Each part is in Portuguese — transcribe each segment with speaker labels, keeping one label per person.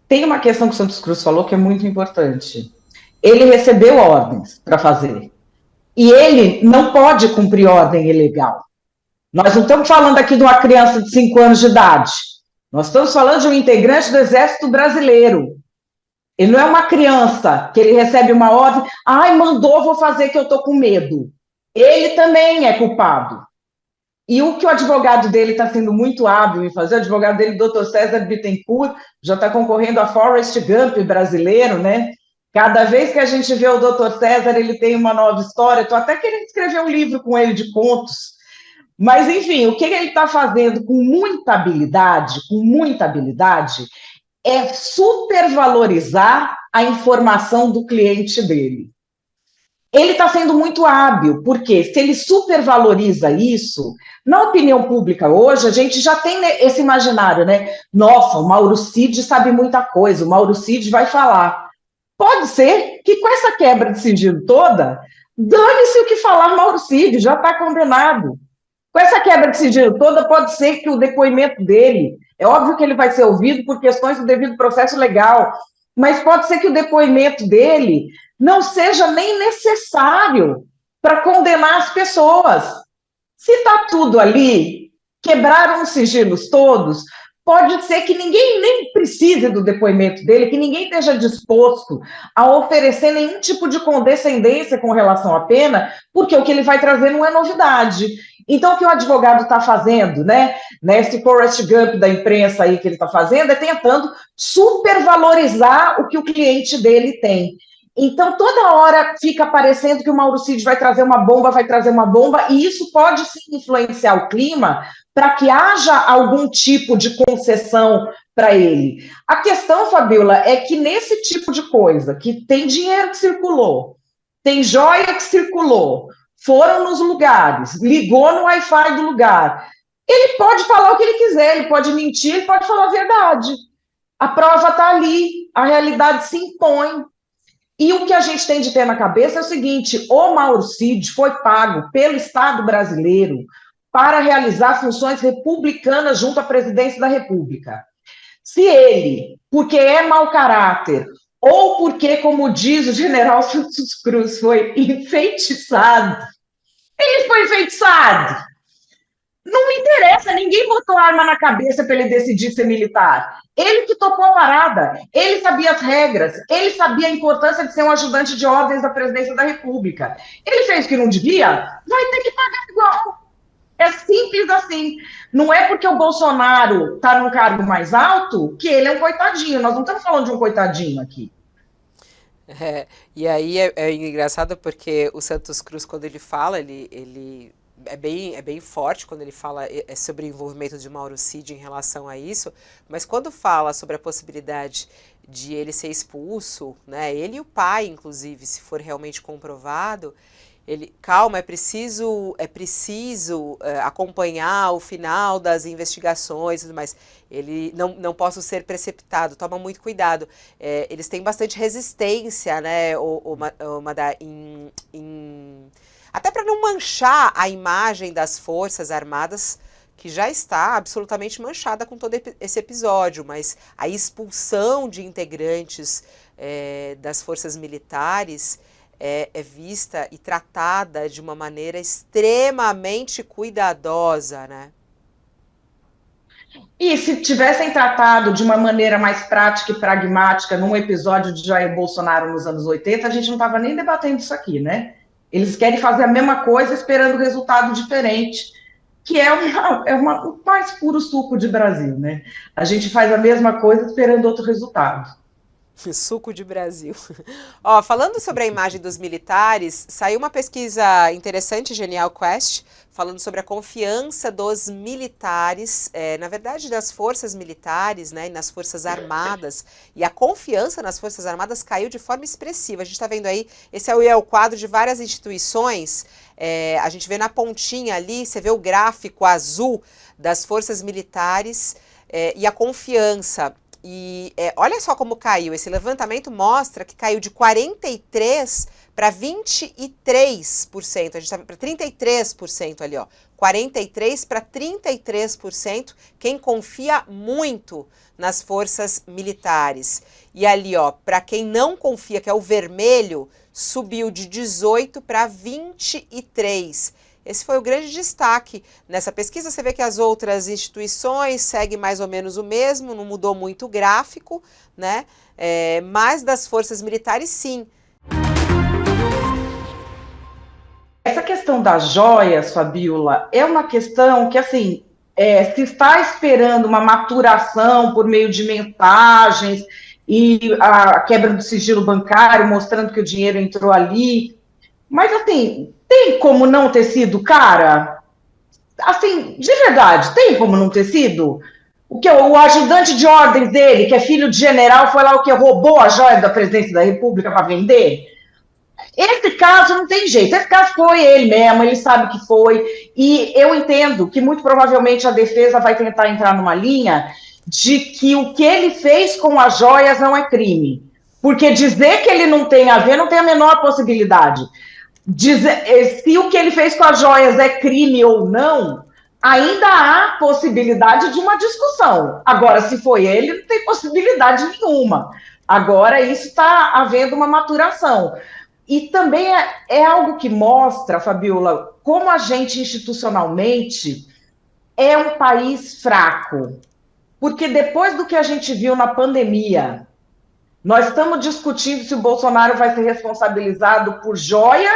Speaker 1: Tem uma questão que o Santos Cruz falou que é muito importante. Ele recebeu ordens para fazer. E ele não pode cumprir ordem ilegal. Nós não estamos falando aqui de uma criança de 5 anos de idade. Nós estamos falando de um integrante do Exército Brasileiro. Ele não é uma criança que ele recebe uma ordem, ai, mandou, vou fazer que eu estou com medo. Ele também é culpado. E o que o advogado dele está sendo muito hábil em fazer, o advogado dele, doutor César Bittencourt, já está concorrendo a Forrest Gump brasileiro, né? Cada vez que a gente vê o doutor César, ele tem uma nova história. Estou até querendo escrever um livro com ele de contos. Mas, enfim, o que ele está fazendo com muita habilidade, é supervalorizar a informação do cliente dele. Ele está sendo muito hábil, porque se ele supervaloriza isso, na opinião pública hoje, a gente já tem esse imaginário, né? Nossa, o Mauro Cid sabe muita coisa, o Mauro Cid vai falar. Pode ser que com essa quebra de sigilo toda, dane-se o que falar Mauro Cid, já está condenado. Com essa quebra de sigilo toda, pode ser que o depoimento dele, é óbvio que ele vai ser ouvido por questões do devido processo legal, mas pode ser que o depoimento dele não seja nem necessário para condenar as pessoas. Se está tudo ali, quebraram os sigilos todos, pode ser que ninguém nem precise do depoimento dele, que ninguém esteja disposto a oferecer nenhum tipo de condescendência com relação à pena, porque o que ele vai trazer não é novidade. Então, o que o advogado está fazendo, né? Esse Forrest Gump da imprensa aí que ele está fazendo, é tentando supervalorizar o que o cliente dele tem. Então, toda hora fica parecendo que o Mauro Cid vai trazer uma bomba, e isso pode sim influenciar o clima para que haja algum tipo de concessão para ele. A questão, Fabiola, é que nesse tipo de coisa, que tem dinheiro que circulou, tem joia que circulou, foram nos lugares, ligou no Wi-Fi do lugar, ele pode falar o que ele quiser, ele pode mentir, ele pode falar a verdade. A prova está ali, a realidade se impõe. E o que a gente tem de ter na cabeça é o seguinte: o Mauro Cid foi pago pelo Estado brasileiro para realizar funções republicanas junto à presidência da República. Se ele, porque é mau caráter, ou porque, como diz o general Santos Cruz, foi enfeitiçado, ele foi enfeitiçado. Não me interessa, ninguém botou arma na cabeça para ele decidir ser militar. Ele que topou a parada, ele sabia as regras, ele sabia a importância de ser um ajudante de ordens da presidência da República. Ele fez o que não devia, vai ter que pagar igual. É simples assim. Não é porque o Bolsonaro está num cargo mais alto que ele é um coitadinho. Nós não estamos falando de um coitadinho aqui.
Speaker 2: É, e aí é engraçado porque o Santos Cruz, quando ele fala, ele é bem forte quando ele fala sobre o envolvimento de Mauro Cid em relação a isso, mas quando fala sobre a possibilidade de ele ser expulso, né, ele e o pai, inclusive, se for realmente comprovado, ele, calma, é preciso acompanhar o final das investigações e tudo mais. Ele não posso ser precipitado, toma muito cuidado. Eles têm bastante resistência, né, o Madá, até para não manchar a imagem das Forças Armadas, que já está absolutamente manchada com todo esse episódio, mas a expulsão de integrantes das forças militares é vista e tratada de uma maneira extremamente cuidadosa, né?
Speaker 1: E se tivessem tratado de uma maneira mais prática e pragmática num episódio de Jair Bolsonaro nos anos 80, a gente não estava nem debatendo isso aqui, né? Eles querem fazer a mesma coisa esperando resultado diferente, que o mais puro suco de Brasil, né? A gente faz a mesma coisa esperando outro resultado.
Speaker 2: Suco de Brasil. Ó, falando sobre a imagem dos militares, saiu uma pesquisa interessante, Genial Quest, falando sobre a confiança dos militares, na verdade das forças militares, né, e nas forças armadas. E a confiança nas forças armadas caiu de forma expressiva. A gente está vendo aí, esse é o quadro de várias instituições. A gente vê na pontinha ali, você vê o gráfico azul das forças militares e a confiança. E olha só como caiu. Esse levantamento mostra que caiu de 43 para 23%, a gente está para 33% ali, ó. 43 para 33%, quem confia muito nas forças militares. E ali, ó, para quem não confia, que é o vermelho, subiu de 18 para 23. Esse foi o grande destaque nessa pesquisa. Você vê que as outras instituições seguem mais ou menos o mesmo, não mudou muito o gráfico, né? Mas das forças militares, sim.
Speaker 1: Essa questão das joias, Fabiola, é uma questão que, assim, se está esperando uma maturação por meio de mensagens e a quebra do sigilo bancário, mostrando que o dinheiro entrou ali. Mas, assim, tem como não ter sido, cara? Assim, de verdade, tem como não ter sido? O que o ajudante de ordens dele, que é filho de general, foi lá o que roubou a joia da presidência da República para vender? Esse caso não tem jeito, esse caso foi ele mesmo, ele sabe que foi, e eu entendo que muito provavelmente a defesa vai tentar entrar numa linha de que o que ele fez com as joias não é crime, porque dizer que ele não tem a ver não tem a menor possibilidade. Se o que ele fez com as joias é crime ou não, ainda há possibilidade de uma discussão. Agora, se foi ele, não tem possibilidade nenhuma. Agora, isso está havendo uma maturação. E também é algo que mostra, Fabiola, como a gente institucionalmente é um país fraco. Porque depois do que a gente viu na pandemia, nós estamos discutindo se o Bolsonaro vai ser responsabilizado por joia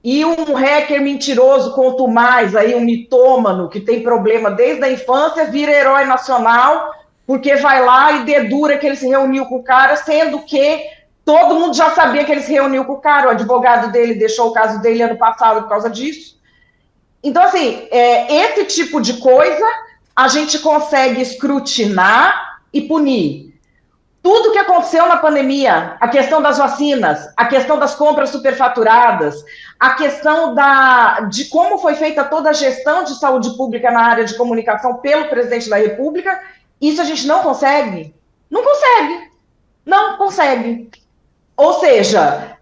Speaker 1: e um hacker mentiroso, quanto mais, aí um mitômano que tem problema desde a infância, vira herói nacional, porque vai lá e dedura que ele se reuniu com o cara, sendo que todo mundo já sabia que ele se reuniu com o cara, o advogado dele deixou o caso dele ano passado por causa disso. Então, assim, esse tipo de coisa a gente consegue escrutinar e punir. Tudo que aconteceu na pandemia, a questão das vacinas, a questão das compras superfaturadas, a questão de como foi feita toda a gestão de saúde pública na área de comunicação pelo presidente da República, isso a gente não consegue. Não consegue. Não consegue. Ou seja,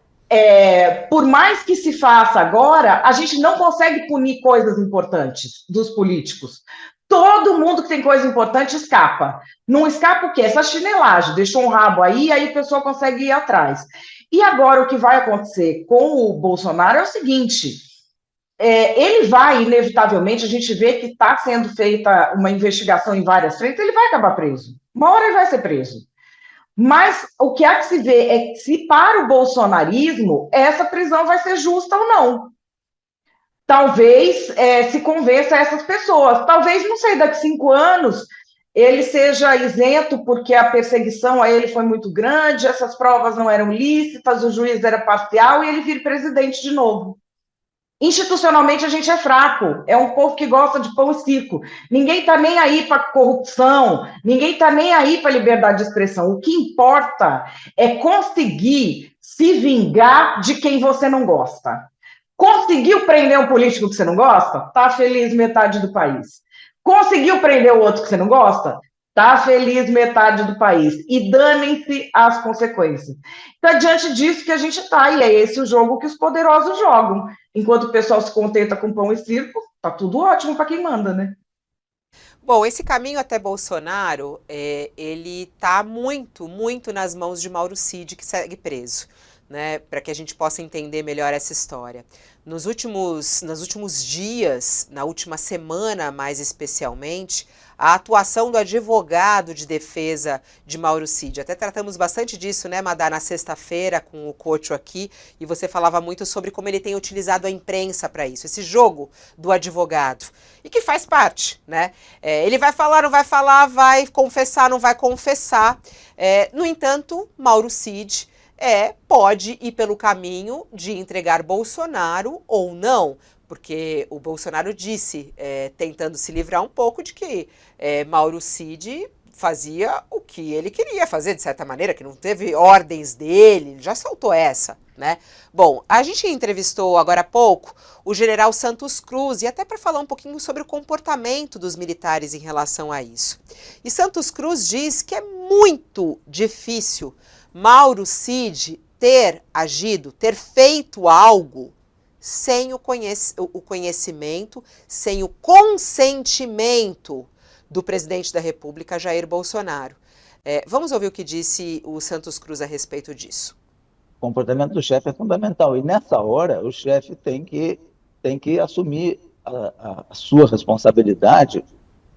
Speaker 1: por mais que se faça agora, a gente não consegue punir coisas importantes dos políticos. Todo mundo que tem coisa importante escapa. Não escapa o quê? Essa chinelagem, deixou um rabo aí a pessoa consegue ir atrás. E agora o que vai acontecer com o Bolsonaro é o seguinte, ele vai, inevitavelmente, a gente vê que está sendo feita uma investigação em várias frentes, ele vai acabar preso. Uma hora ele vai ser preso. Mas o que há que se vê é se para o bolsonarismo essa prisão vai ser justa ou não. Talvez se convença essas pessoas. Talvez, não sei, daqui a 5 anos ele seja isento porque a perseguição a ele foi muito grande, essas provas não eram lícitas, o juiz era parcial e ele vira presidente de novo. Institucionalmente a gente é fraco, é um povo que gosta de pão e circo. Ninguém está nem aí para corrupção, ninguém está nem aí para liberdade de expressão. O que importa é conseguir se vingar de quem você não gosta. Conseguiu prender um político que você não gosta? Tá feliz metade do país. Conseguiu prender o outro que você não gosta? Tá feliz metade do país. E danem-se as consequências. Então, é diante disso que a gente está, e é esse o jogo que os poderosos jogam. Enquanto o pessoal se contenta com pão e circo, tá tudo ótimo para quem manda, né?
Speaker 2: Bom, esse caminho até Bolsonaro, ele tá muito, muito nas mãos de Mauro Cid, que segue preso, né? Para que a gente possa entender melhor essa história. Nos últimos dias, na última semana mais especialmente, a atuação do advogado de defesa de Mauro Cid. Até tratamos bastante disso, né, Madá, na sexta-feira com o Cocho aqui, e você falava muito sobre como ele tem utilizado a imprensa para isso, esse jogo do advogado, e que faz parte, né? Ele vai falar, não vai falar, vai confessar, não vai confessar. No entanto, Mauro Cid pode ir pelo caminho de entregar Bolsonaro ou não, porque o Bolsonaro disse, tentando se livrar um pouco, de que Mauro Cid fazia o que ele queria fazer, de certa maneira, que não teve ordens dele, já soltou essa, né? Bom, a gente entrevistou agora há pouco o general Santos Cruz, e até para falar um pouquinho sobre o comportamento dos militares em relação a isso. E Santos Cruz diz que é muito difícil Mauro Cid ter agido, ter feito algo sem o conhecimento, sem o consentimento do presidente da República, Jair Bolsonaro. Vamos ouvir o que disse o Santos Cruz a respeito disso.
Speaker 3: O comportamento do chefe é fundamental. E nessa hora, o chefe tem que assumir a sua responsabilidade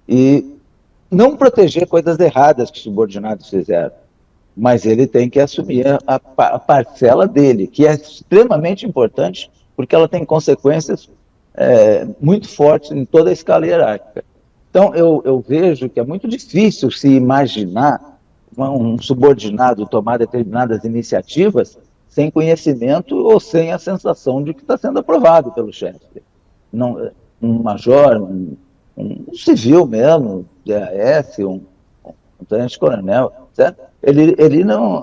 Speaker 3: e não proteger coisas erradas que os subordinados fizeram. Mas ele tem que assumir a parcela dele, que é extremamente importante, porque ela tem consequências muito fortes em toda a escala hierárquica. Então, eu vejo que é muito difícil se imaginar um subordinado tomar determinadas iniciativas sem conhecimento ou sem a sensação de que está sendo aprovado pelo chefe. Um major, um civil mesmo, DAS, um tenente-coronel, certo? Ele não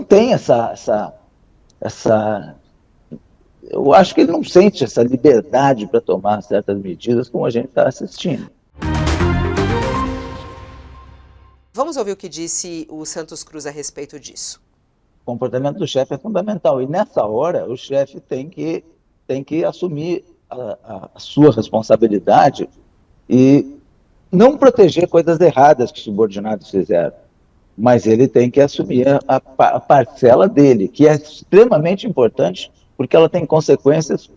Speaker 3: tem essa. Eu acho que ele não sente essa liberdade para tomar certas medidas como a gente está assistindo.
Speaker 2: Vamos ouvir o que disse o Santos Cruz a respeito disso.
Speaker 3: O comportamento do chefe é fundamental. E nessa hora, o chefe tem que assumir a sua responsabilidade e não proteger coisas erradas que os subordinados fizeram. Mas ele tem que assumir a parcela dele, que é extremamente importante, porque ela tem consequências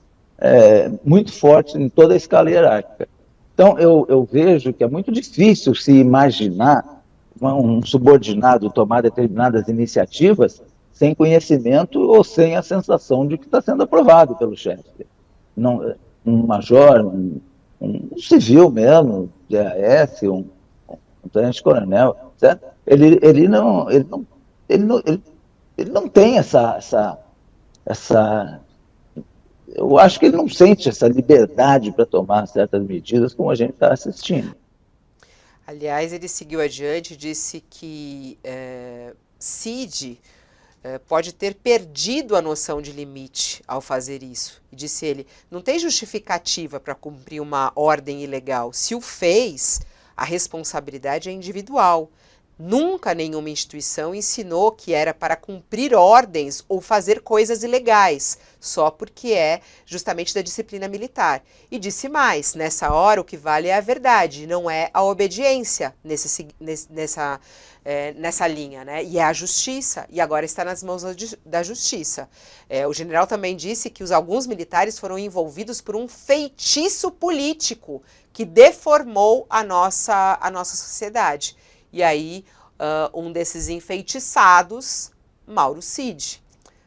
Speaker 3: muito fortes em toda a escala hierárquica. Então, eu vejo que é muito difícil se imaginar um subordinado tomar determinadas iniciativas sem conhecimento ou sem a sensação de que está sendo aprovado pelo chefe. Um major, um civil mesmo, DAS, um tenente-coronel, certo? Ele não tem essa. Eu acho que ele não sente essa liberdade para tomar certas medidas como a gente está assistindo.
Speaker 2: Aliás, ele seguiu adiante e disse que Cid pode ter perdido a noção de limite ao fazer isso. E disse ele, não tem justificativa para cumprir uma ordem ilegal. Se o fez, a responsabilidade é individual. Nunca nenhuma instituição ensinou que era para cumprir ordens ou fazer coisas ilegais, só porque é justamente da disciplina militar. E disse mais, nessa hora o que vale é a verdade, não é a obediência nessa linha, né? E é a justiça, e agora está nas mãos da justiça. O general também disse que alguns militares foram envolvidos por um feitiço político que deformou a nossa sociedade. E aí, um desses enfeitiçados, Mauro Cid.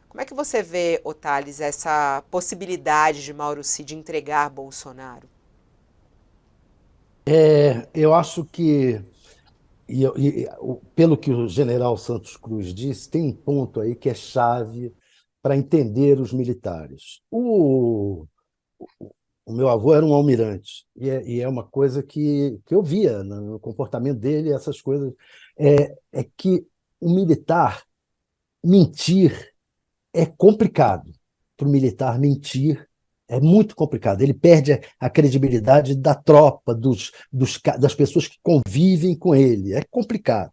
Speaker 2: Como é que você vê, Otales, essa possibilidade de Mauro Cid entregar Bolsonaro?
Speaker 4: Eu acho que, pelo que o general Santos Cruz disse, tem um ponto aí que é chave para entender os militares. O meu avô era um almirante, e é uma coisa que eu via no comportamento dele, essas coisas, é que o militar mentir é complicado. Para o militar mentir é muito complicado. Ele perde a credibilidade da tropa, das pessoas que convivem com ele. É complicado.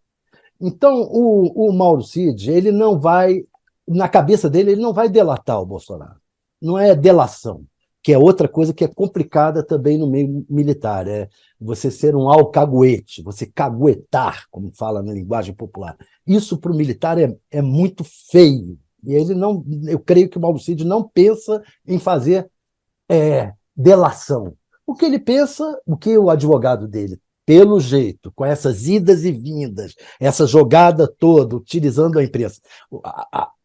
Speaker 4: Então, o Mauro Cid, ele não vai, na cabeça dele, ele não vai delatar o Bolsonaro. Não é delação, que é outra coisa que é complicada também no meio militar, é você ser um alcaguete, você caguetar, como fala na linguagem popular. Isso para o militar é muito feio. E ele não, eu creio que o Mauro Cid não pensa em fazer delação. O que ele pensa, o que o advogado dele, pelo jeito, com essas idas e vindas, essa jogada toda, utilizando a imprensa,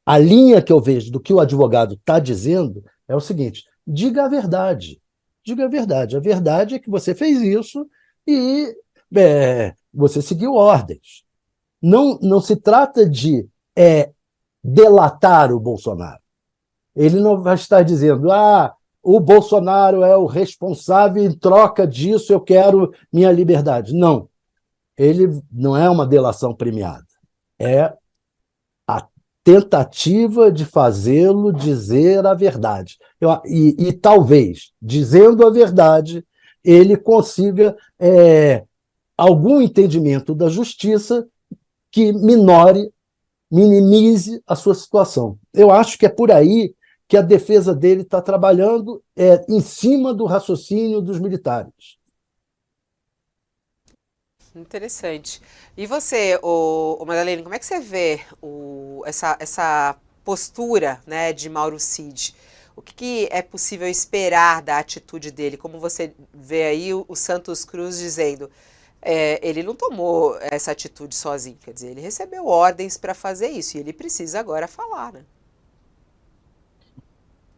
Speaker 4: a linha que eu vejo do que o advogado está dizendo é o seguinte: diga a verdade. Diga a verdade. A verdade é que você fez isso e você seguiu ordens. Não se trata de delatar o Bolsonaro. Ele não vai estar dizendo, o Bolsonaro é o responsável, em troca disso eu quero minha liberdade. Não. Ele não é uma delação premiada. É a tentativa de fazê-lo dizer a verdade. E talvez, dizendo a verdade, ele consiga algum entendimento da justiça que minore minimize a sua situação. Eu acho que é por aí que a defesa dele está trabalhando em cima do raciocínio dos militares.
Speaker 2: Interessante. E você, o Madalena, como é que você vê essa postura, né, de Mauro Cid? O que é possível esperar da atitude dele? Como você vê aí o Santos Cruz dizendo, ele não tomou essa atitude sozinho, quer dizer, ele recebeu ordens para fazer isso e ele precisa agora falar, né?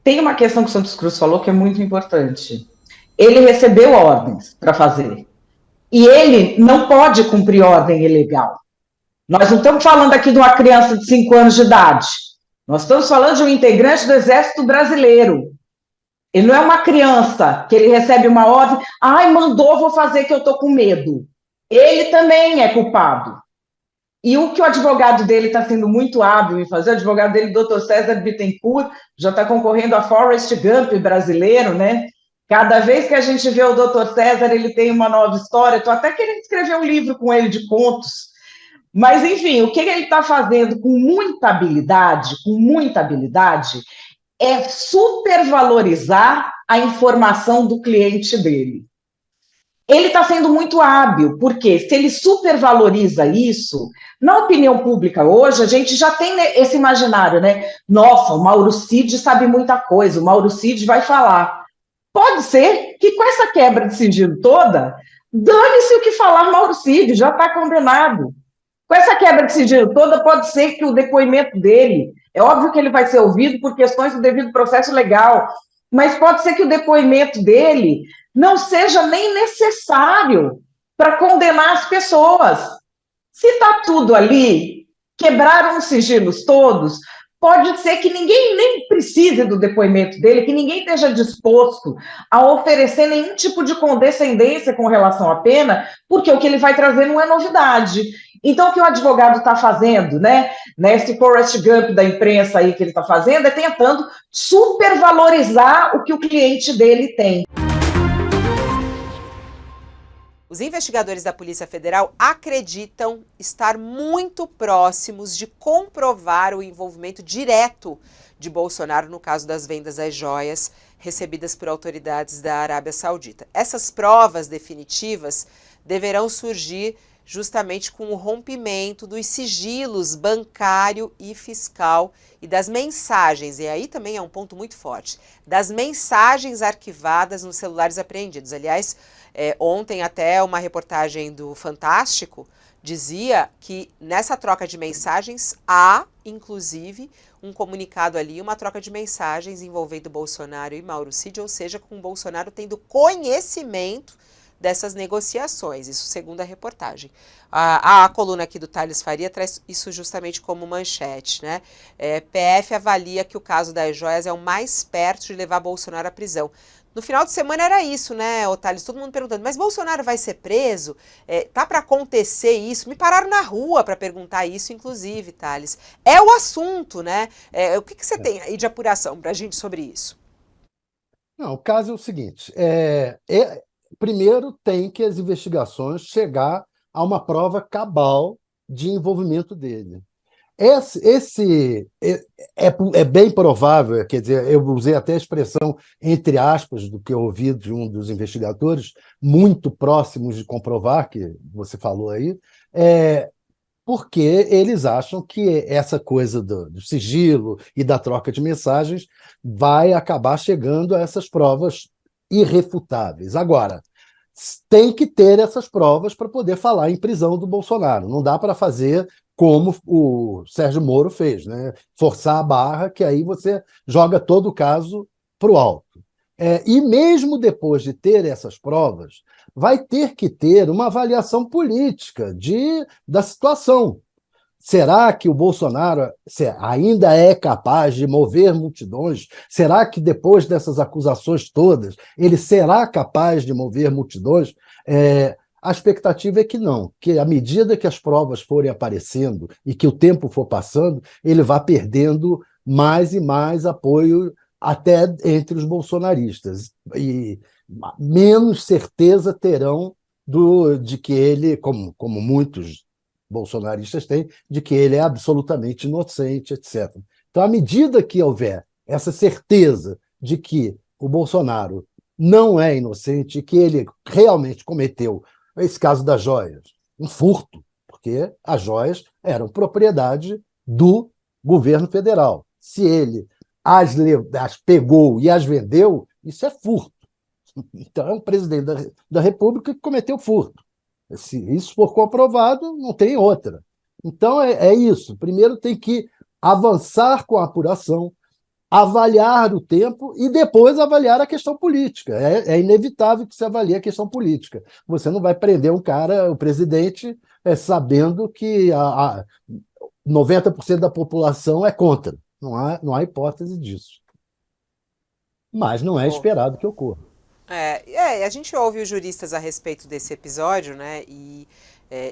Speaker 1: Tem uma questão que o Santos Cruz falou que é muito importante. Ele recebeu ordens para fazer. E ele não pode cumprir ordem ilegal. Nós não estamos falando aqui de uma criança de 5 anos de idade. Nós estamos falando de um integrante do Exército Brasileiro. Ele não é uma criança que ele recebe uma ordem, ai, mandou, vou fazer que eu estou com medo. Ele também é culpado. E o que o advogado dele está sendo muito hábil em fazer, o advogado dele, Dr. César Bittencourt, já está concorrendo a Forrest Gump brasileiro, né? Cada vez que a gente vê o Dr. César, ele tem uma nova história. Estou até querendo escrever um livro com ele de contos. Mas, enfim, o que ele está fazendo com muita habilidade, é supervalorizar a informação do cliente dele. Ele está sendo muito hábil, porque se ele supervaloriza isso, na opinião pública hoje, a gente já tem esse imaginário, né? Nossa, o Mauro Cid sabe muita coisa, o Mauro Cid vai falar. Pode ser que com essa quebra de sigilo toda, dane-se o que falar Mauro Cid, já está condenado. Com essa quebra de sigilo toda, pode ser que o depoimento dele, é óbvio que ele vai ser ouvido por questões do devido processo legal, mas pode ser que o depoimento dele não seja nem necessário para condenar as pessoas. Se está tudo ali, quebraram os sigilos todos, pode ser que ninguém nem precise do depoimento dele, que ninguém esteja disposto a oferecer nenhum tipo de condescendência com relação à pena, porque o que ele vai trazer não é novidade. Então, o que o advogado está fazendo, né? Nesse Forrest Gump da imprensa aí que ele está fazendo, é tentando supervalorizar o que o cliente dele tem.
Speaker 2: Os investigadores da Polícia Federal acreditam estar muito próximos de comprovar o envolvimento direto de Bolsonaro no caso das vendas das joias recebidas por autoridades da Arábia Saudita. Essas provas definitivas deverão surgir justamente com o rompimento dos sigilos bancário e fiscal e das mensagens, e aí também é um ponto muito forte, das mensagens arquivadas nos celulares apreendidos. Aliás, ontem até uma reportagem do Fantástico dizia que nessa troca de mensagens há, inclusive, um comunicado ali, uma troca de mensagens envolvendo Bolsonaro e Mauro Cid, ou seja, com Bolsonaro tendo conhecimento dessas negociações, isso segundo a reportagem. A coluna aqui do Thales Faria traz isso justamente como manchete, né? PF avalia que o caso das joias é o mais perto de levar Bolsonaro à prisão. No final de semana era isso, né, Thales? Todo mundo perguntando, mas Bolsonaro vai ser preso? Tá para acontecer isso? Me pararam na rua para perguntar isso, inclusive, Thales. É o assunto, né? O que você tem aí de apuração para a gente sobre isso?
Speaker 4: Não, o caso é o seguinte, primeiro tem que as investigações chegar a uma prova cabal de envolvimento dele. É bem provável, quer dizer, eu usei até a expressão, entre aspas, do que eu ouvi de um dos investigadores, muito próximos de comprovar, que você falou aí, porque eles acham que essa coisa do sigilo e da troca de mensagens vai acabar chegando a essas provas irrefutáveis. Agora, tem que ter essas provas para poder falar em prisão do Bolsonaro. Não dá para fazer como o Sérgio Moro fez, né? Forçar a barra, que aí você joga todo o caso para o alto. E mesmo depois de ter essas provas, vai ter que ter uma avaliação política da situação. Será que o Bolsonaro ainda é capaz de mover multidões? Será que depois dessas acusações todas, ele será capaz de mover multidões? A expectativa é que não, que à medida que as provas forem aparecendo e que o tempo for passando, ele vá perdendo mais e mais apoio até entre os bolsonaristas. E menos certeza terão de que ele, como muitos bolsonaristas têm, de que ele é absolutamente inocente, etc. Então, à medida que houver essa certeza de que o Bolsonaro não é inocente, que ele realmente cometeu, esse caso das joias, um furto, porque as joias eram propriedade do governo federal. Se ele as pegou e as vendeu, isso é furto. Então, é um presidente da República que cometeu furto. Se isso for comprovado, não tem outra. Então, é isso. Primeiro tem que avançar com a apuração, avaliar o tempo e depois avaliar a questão política. É inevitável que se avalie a questão política. Você não vai prender um cara, o presidente, sabendo que 90% da população é contra. Não há hipótese disso. Mas não é esperado que ocorra.
Speaker 2: A gente ouve os juristas a respeito desse episódio, né? E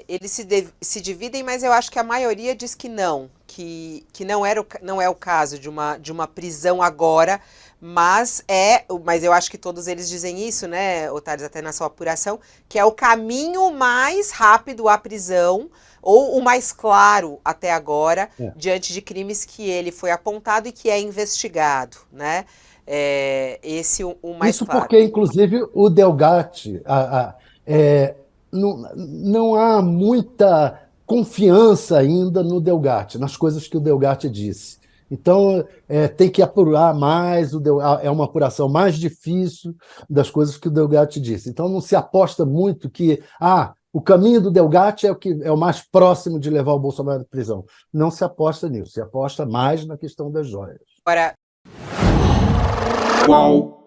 Speaker 2: eles se dividem, mas eu acho que a maioria diz que não não é o caso de uma prisão agora, mas eu acho que todos eles dizem isso, né, Otários, até na sua apuração, que é o caminho mais rápido à prisão, ou o mais claro até agora, diante de crimes que ele foi apontado e que é investigado, né? Esse o mais
Speaker 4: isso
Speaker 2: claro.
Speaker 4: Porque, inclusive, o Delgatti, não há muita confiança ainda no Delgatti, nas coisas que o Delgatti disse. Então, tem que apurar mais, é uma apuração mais difícil das coisas que o Delgatti disse. Então, não se aposta muito que o caminho do Delgatti é o mais próximo de levar o Bolsonaro à prisão. Não se aposta nisso, se aposta mais na questão das joias.
Speaker 2: Agora...
Speaker 5: Qual